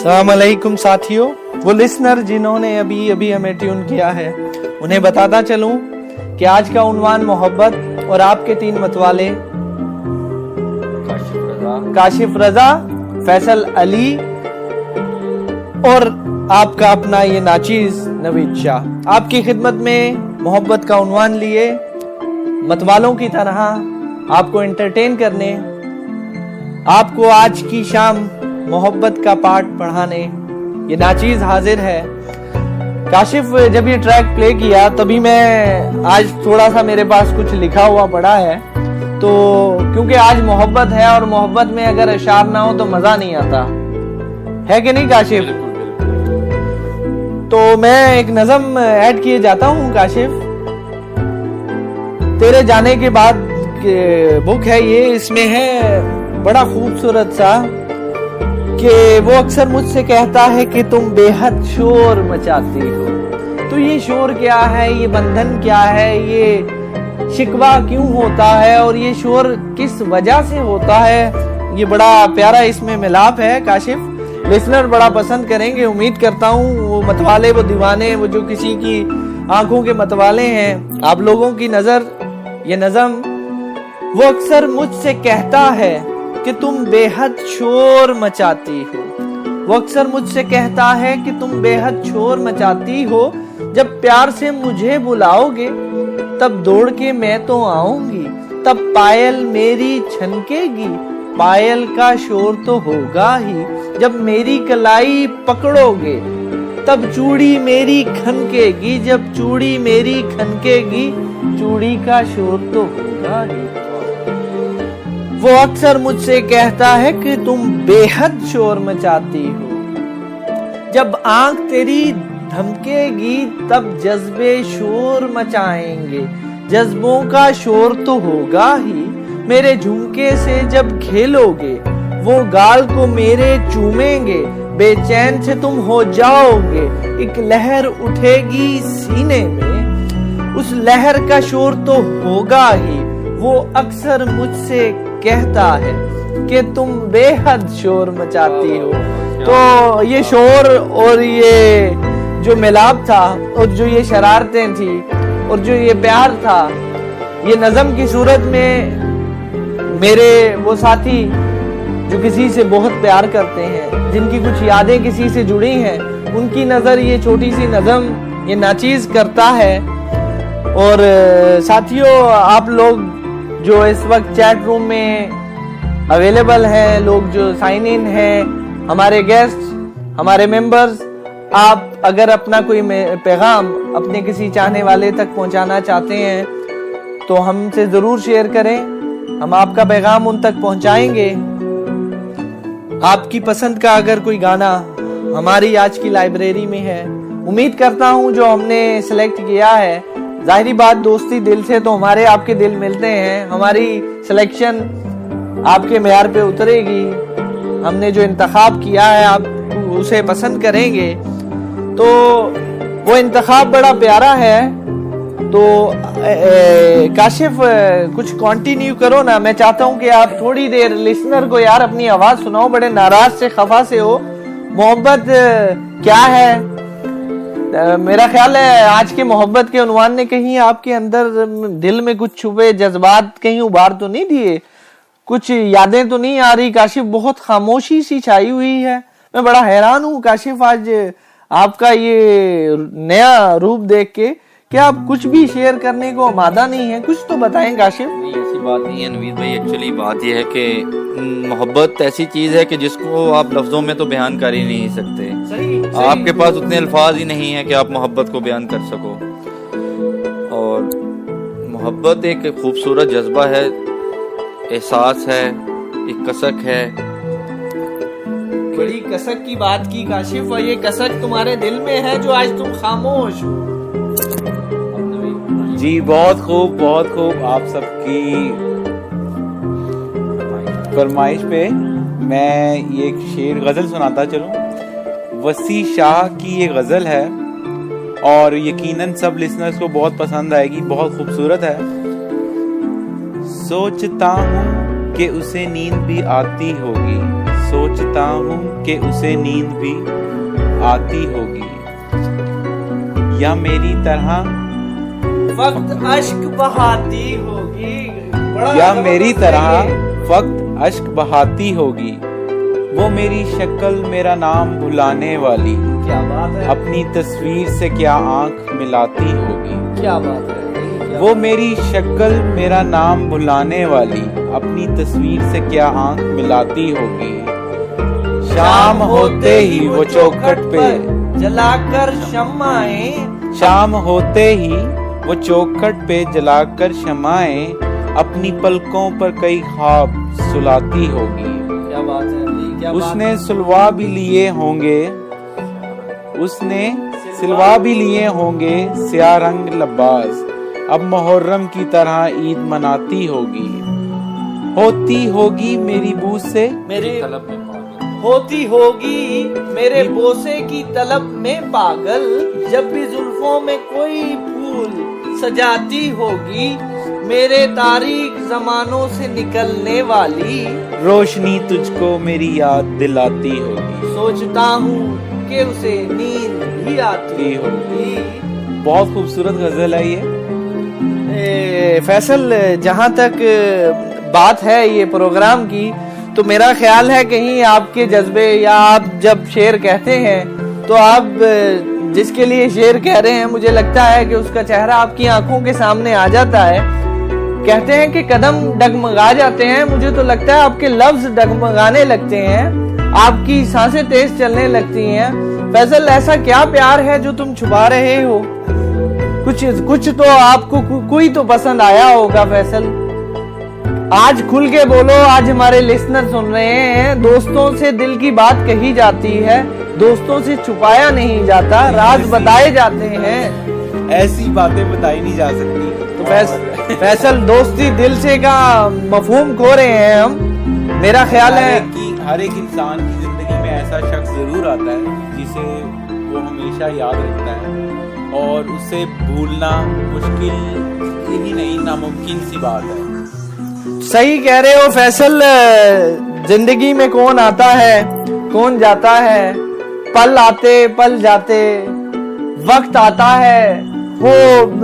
अस्सलाम वालेकुम साथियों, वो लिसनर जिन्होंने अभी अभी हमें ट्यून किया है उन्हें बताता चलूं कि आज का उन्वान मोहब्बत और आपके तीन मतवाले काशिफ रजा, फैसल अली और आपका अपना ये नाचीज नवीद शाह आपकी खिदमत में मोहब्बत का उन्वान लिए मतवालों की तरह आपको एंटरटेन करने, आपको आज की शाम मोहब्बत का पाठ पढ़ाने ये नाचीज हाजिर है। काशिफ जब ये ट्रैक प्ले किया तभी मैं आज थोड़ा सा मेरे पास कुछ लिखा हुआ पड़ा है, तो क्योंकि आज मोहब्बत है और मोहब्बत में अगर अशार ना हो तो मजा नहीं आता है कि नहीं काशिफ। तो मैं एक नज़म ऐड किए जाता हूँ काशिफ। तेरे जाने के बाद बुक है ये, इसमें है बड़ा खूबसूरत सा कि वो अक्सर मुझसे कहता है कि तुम बेहद शोर मचाती हो। तो ये शोर क्या है, ये बंधन क्या है, ये शिकवा क्यों होता है और ये शोर किस वजह से होता है, ये बड़ा प्यारा इसमें मिलाप है काशिफ। लिसनर बड़ा पसंद करेंगे उम्मीद करता हूँ। वो मतवाले, वो दीवाने, वो जो किसी की आंखों के मतवाले हैं, आप लोगों की नजर ये नज़म। वो अक्सर मुझसे कहता है कि तुम बेहद शोर मचाती हो। वो अक्सर मुझसे कहता है कि तुम बेहद शोर मचाती हो। जब प्यार से मुझे बुलाओगे तब दौड़ के मैं तो आऊंगी। तब पायल मेरी छनकेगी, पायल का शोर तो होगा ही। जब मेरी कलाई पकड़ोगे तब चूड़ी मेरी खनकेगी। जब चूड़ी मेरी खनकेगी, चूड़ी का शोर तो होगा ही। वो अक्सर मुझसे कहता है कि तुम बेहद शोर मचाती हो। जब आंख तेरी धमकेगी तब जज्बे शोर मचाएंगे। जज्बों का शोर तो होगा ही। मेरे झुमके से जब खेलोगे वो गाल को मेरे चूमेंगे। बेचैन से तुम हो जाओगे, एक लहर उठेगी सीने में। उस लहर का शोर तो होगा ही। वो अक्सर मुझसे कहता है कि तुम बेहद शोर मचाती हो। तो ये शोर और ये जो मिलाप था और जो ये शरारतें थी और जो ये प्यार था, ये नज़म की सूरत में मेरे वो साथी जो किसी से बहुत प्यार करते हैं, जिनकी कुछ यादें किसी से जुड़ी हैं, उनकी नज़र ये छोटी सी नज़म ये नाचीज करता है। और साथियों, आप लोग जो इस वक्त चैट रूम में अवेलेबल हैं, लोग जो साइन इन हैं, हमारे गेस्ट, हमारे मेंबर्स, आप अगर अपना कोई पैगाम अपने किसी चाहने वाले तक पहुंचाना चाहते हैं तो हमसे जरूर शेयर करें, हम आपका पैगाम उन तक पहुंचाएंगे। आपकी पसंद का अगर कोई गाना हमारी आज की लाइब्रेरी में है, उम्मीद करता हूं जो हमने सिलेक्ट किया है, जाहिरी बात दोस्ती दिल से, तो हमारे आपके दिल मिलते हैं, हमारी सिलेक्शन आपके मेयार पे उतरेगी। हमने जो इंतखाब किया है आप उसे पसंद करेंगे, तो वो इंतखाब बड़ा प्यारा है। तो काशिफ कुछ कंटिन्यू करो ना। मैं चाहता हूँ कि आप थोड़ी देर लिसनर को यार अपनी आवाज सुनाओ, बड़े नाराज से खफा से हो। मोहब्बत क्या है? मेरा ख्याल है आज के मोहब्बत के उन्वान ने कहीं आपके अंदर दिल में कुछ छुपे जज्बात कहीं उभार तो नहीं दिए, कुछ यादें तो नहीं आ रही? काशिफ, बहुत खामोशी सी छाई हुई है। मैं बड़ा हैरान हूँ काशिफ आज आपका ये नया रूप देख के, क्या आप कुछ भी शेयर करने को आमादा नहीं है? कुछ तो बताएं काशिफ। नहीं, ऐसी बात नहीं है नवीद भाई। एक्चुअली बात यह है कि मोहब्बत ऐसी चीज है कि जिसको आप लफ्जों में तो बयान कर ही नहीं सकते। सही। आपके पास उतने अल्फाज ही नहीं है कि आप मोहब्बत को बयान कर सको। और मोहब्बत एक खूबसूरत जज्बा है, एहसास है, एक कसक है। बड़ी कसक की बात की काशिफ, और ये कसक तुम्हारे दिल में है जो आज तुम खामोश हो। जी बहुत खूब, बहुत खूब। आप सबकी फरमाइश पे मैं ये एक शेर गजल सुनाता चलूं। वसी शाह की ये गजल है और यकीनन सब लिसनर्स को बहुत पसंद आएगी, बहुत खूबसूरत है। सोचता हूँ कि उसे नींद भी आती होगी, सोचता हूँ कि उसे नींद भी आती होगी, या मेरी तरह वक्त अश्क बहाती होगी, या मेरी तरह वक्त अश्क बहाती होगी, वो मेरी शक्ल मेरा नाम भुलाने वाली, क्या बात है, अपनी तस्वीर से क्या आंख मिलाती होगी। क्या बात है, वो मेरी शक्ल मेरा नाम भुलाने वाली, अपनी तस्वीर से क्या आंख मिलाती होगी। शाम होते ही वो चौखट पे जलाकर शम्माएं, शाम होते ही वो चौखट पे जलाकर शमाएं, अपनी पलकों पर कई ख्वाब सुलाती होगी। क्या बात है जी, क्या उसने सुलवा भी लिए होंगे, उसने सिलवा भी लिए होंगे स्याह रंग लबास, अब मुहर्रम की तरह ईद मनाती होगी। होती होगी मेरी बू से मेरी होती होगी मेरे बोसे की तलब में पागल, जब भी जुल्फों में कोई फूल सजाती होगी, मेरे तारीख जमानों से निकलने वाली, रोशनी तुझको मेरी याद दिलाती होगी। सोचता हूँ कि उसे नींद भी आती होगी। बहुत खूबसूरत गजल है ये। फैसल, जहाँ तक बात है ये प्रोग्राम की, तो मेरा ख्याल है कहीं आपके जज्बे, या आप जब शेर कहते हैं तो आप जिसके लिए शेर कह रहे हैं, मुझे लगता है कि उसका चेहरा आपकी आंखों के सामने आ जाता है। कहते हैं कि कदम डगमगा जाते हैं, मुझे तो लगता है आपके लफ्ज डगमगाने लगते हैं, आपकी सांसें तेज चलने लगती हैं। फैसल, ऐसा क्या प्यार है जो तुम छुपा रहे हो? कुछ तो आपको कोई तो पसंद आया होगा फैसल। आज खुल के बोलो, आज हमारे लिसनर सुन रहे हैं। दोस्तों से दिल की बात कही जाती है, दोस्तों से छुपाया नहीं जाता, राज बताए जाते हैं। ऐसी बातें बताई नहीं जा सकती। तो फैसल, दोस्ती दिल से का मफहूम खो रहे हैं हम। मेरा ख्याल है कि हर एक इंसान की जिंदगी में ऐसा शख्स जरूर आता है जिसे वो हमेशा याद रखता है, और उसे भूलना मुश्किल ही नहीं, नामुमकिन सी बात है। सही कह रहे हो फैसल। जिंदगी में कौन आता है, कौन जाता है, पल आते पल जाते, वक्त आता है। वो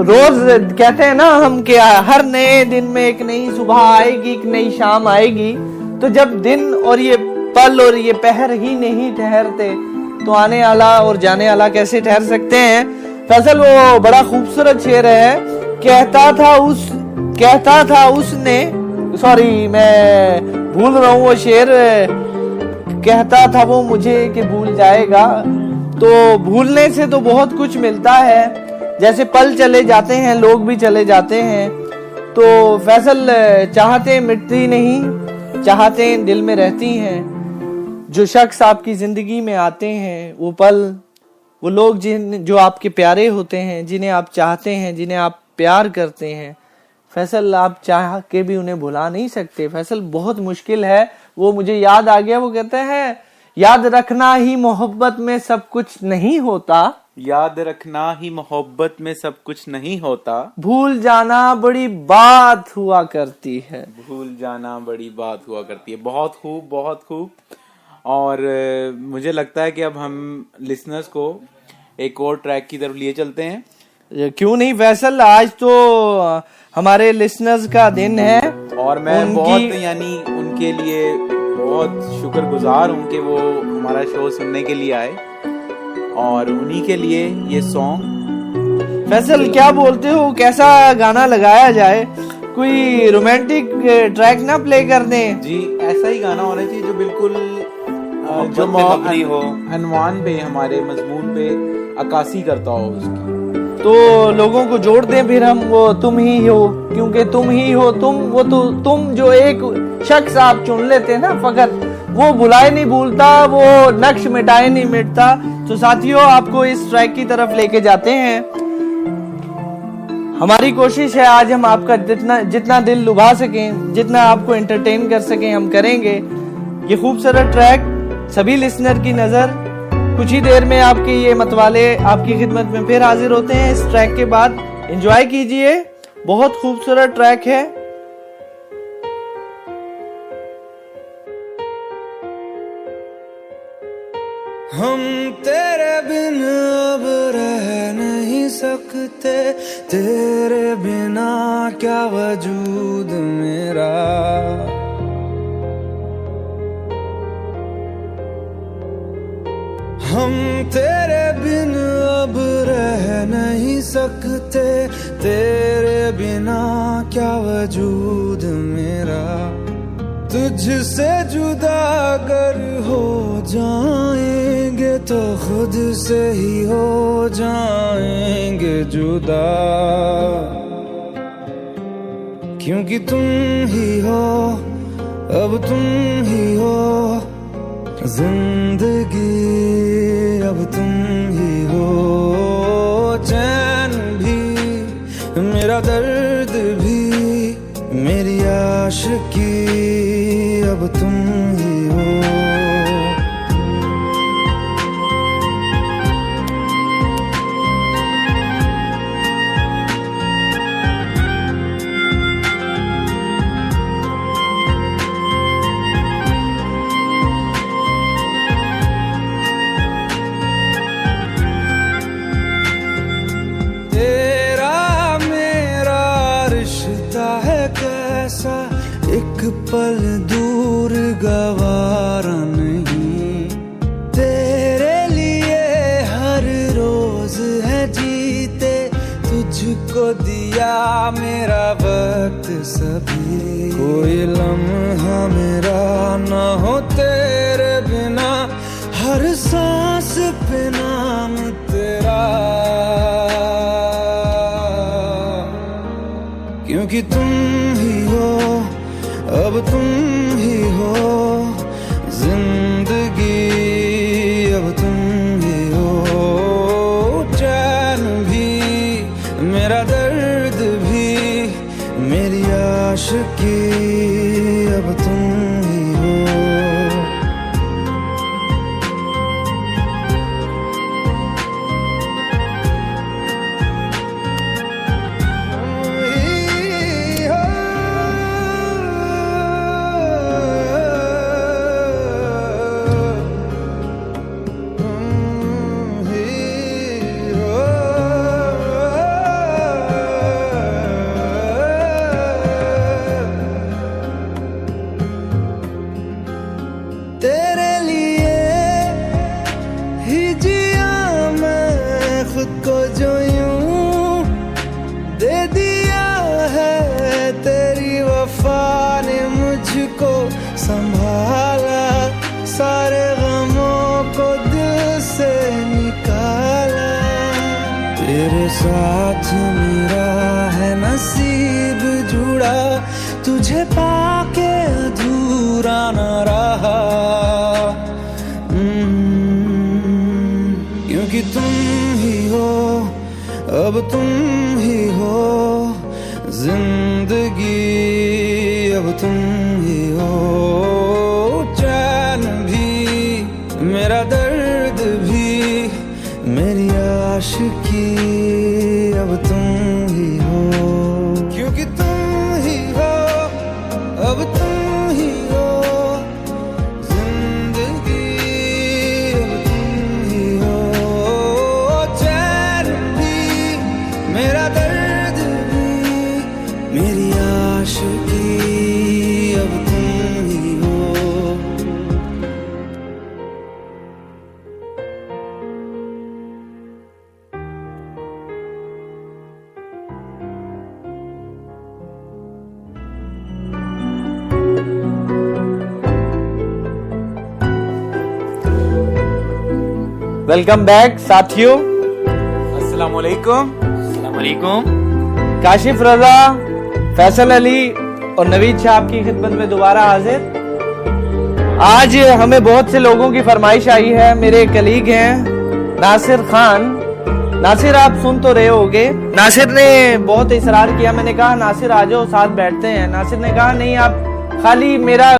रोज कहते हैं ना हम कि हर नए दिन में एक नई सुबह आएगी, एक नई शाम आएगी। तो जब दिन और ये पल और ये पहर ही नहीं ठहरते, तो आने वाला और जाने वाला कैसे ठहर सकते हैं? फैसल, वो बड़ा खूबसूरत शेर है। कहता था उसने, सॉरी मैं भूल रहा हूँ वो शेर। कहता था वो मुझे कि भूल जाएगा। तो भूलने से तो बहुत कुछ मिलता है, जैसे पल चले जाते हैं, लोग भी चले जाते हैं। तो फैसल, चाहते मिटती नहीं, चाहते दिल में रहती हैं। जो शख्स आपकी जिंदगी में आते हैं, वो पल, वो लोग जो आपके प्यारे होते हैं, जिन्हें आप चाहते हैं, जिन्हें आप प्यार करते हैं, फैसल आप चाह के भी उन्हें भुला नहीं सकते। फैसल, बहुत मुश्किल है। वो मुझे याद आ गया, वो कहते हैं, याद रखना ही मोहब्बत में सब कुछ नहीं होता, याद रखना ही मोहब्बत में सब कुछ नहीं होता, भूल जाना बड़ी बात हुआ करती है। भूल जाना बड़ी बात हुआ करती है। बहुत खूब, बहुत खूब। और मुझे लगता है कि अब हम लिसनर्स को एक और ट्रैक की तरफ लिए चलते हैं। क्यों नहीं फैसल, आज तो हमारे लिसनर्स का दिन है, और मैं बहुत उनके लिए बहुत शुक्रगुजार हूँ कि वो हमारा शो सुनने के लिए आए, और उन्हीं के लिए ये सॉन्ग। फैसल, क्या बोलते हो, कैसा गाना लगाया जाए? कोई रोमांटिक ट्रैक ना प्ले कर दें? जी, ऐसा ही गाना होना चाहिए जो बिल्कुल जो मबनी हो, अनवान पे, हमारे मजमून पे अक्कासी करता हो उसकी। तो लोगों को जोड़ दें फिर हम, वो तुम ही हो, क्योंकि तुम ही हो, तुम जो एक शख्स आप चुन लेते ना फकत, वो भुलाए नहीं भूलता, वो नक्श मिटाए नहीं मिटता। तो साथियों, आपको इस ट्रैक की तरफ लेके जाते हैं। हमारी कोशिश है आज हम आपका जितना दिल लुभा सकें, जितना आपको एंटरटेन कर सकें, हम करेंगे। ये खूबसूरत ट्रैक सभी लिसनर की नजर कुछ ही देर में आपके ये मतवाले आपकी खिदमत में फिर हाजिर होते हैं। इस ट्रैक के बाद एंजॉय कीजिए, बहुत खूबसूरत ट्रैक है। हम तेरे बिन अब रह नहीं सकते, तेरे बिना क्या वजूद मेरा। हम तेरे बिन अब रह नहीं सकते, तेरे बिना क्या वजूद मेरा। तुझसे जुदा अगर हो जाएंगे तो खुद से ही हो जाएंगे जुदा, क्योंकि तुम ही हो, अब तुम ही हो जिंदगी, अब तुम ही हो। चैन भी मेरा दर्द भी मेरी आशिकी, अब तुम ही हो। एक पल दूर गवारा नहीं, तेरे लिए हर रोज है जीते, तुझको दिया मेरा वक्त सभी। कोई लम्हा मेरा ना हो तेरे बिना, हर सांस पे नाम तेरा, क्योंकि तुम ही हो, अब तुम ही हो जिंदगी, अब तुम ही हो। चैन भी मेरा दर्द भी मेरी आशिकी, अब तुम ही हो। तेरे लिए ही जिया मैं खुद को, जो यूं दे दिया है तेरी वफा ने मुझको संभाला, सारे गमों को दिल से निकाला। तेरे साथ मेरा है नसीब जुड़ा, तुझे पाके अधूरा न रहा, क्योंकि तुम ही हो, अब तुम ही हो जिंदगी, अब तुम ही हो। चैन भी मेरा दर्द भी मेरी आशिकी, अब तुम ही हो, क्योंकि तुम ही हो, अब तुम ही हो जिंदगी, अब तुम ही हो। चैन भी मेरा दर्द भी मेरी आशिकी, अब तुम ही हो। वेलकम बैक साथियों। अस्सलाम वालेकुम। वालेकुम। काशिफ रजा, फैसल अली और नवीद शाह आपकी खिदमत में दोबारा हाजिर। आज हमें बहुत से लोगों की फरमाइश आई है। मेरे कलीग हैं नासिर खान। नासिर आप सुन तो रहे होगे। नासिर ने बहुत इसरार किया, मैंने कहा नासिर आ जाओ साथ बैठते हैं। नासिर ने कहा नहीं, आप खाली मेरा